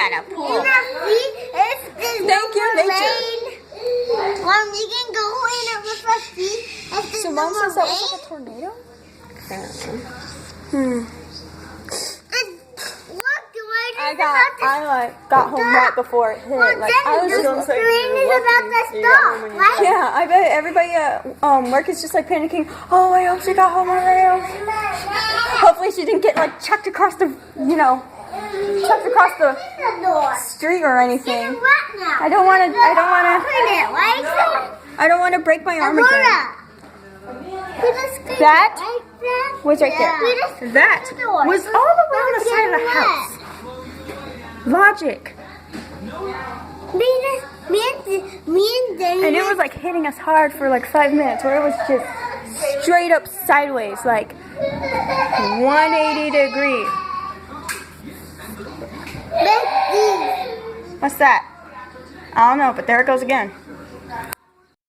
got a pool. Thank you, nature. When we can go in it with our feet. So Mom says that was like a tornado? I got home right before it hit. Like I was just right? yeah, I bet everybody at work is just like panicking. Oh, I hope she got home already. Hopefully she didn't get like chucked across the, chucked across the street or anything. I don't want to break my arm again. That was right there. That was all the way on the side of the house. Logic. And it was like hitting us hard for like 5 minutes where it was just straight up sideways, like 180 degree. What's that? I don't know, but there it goes again.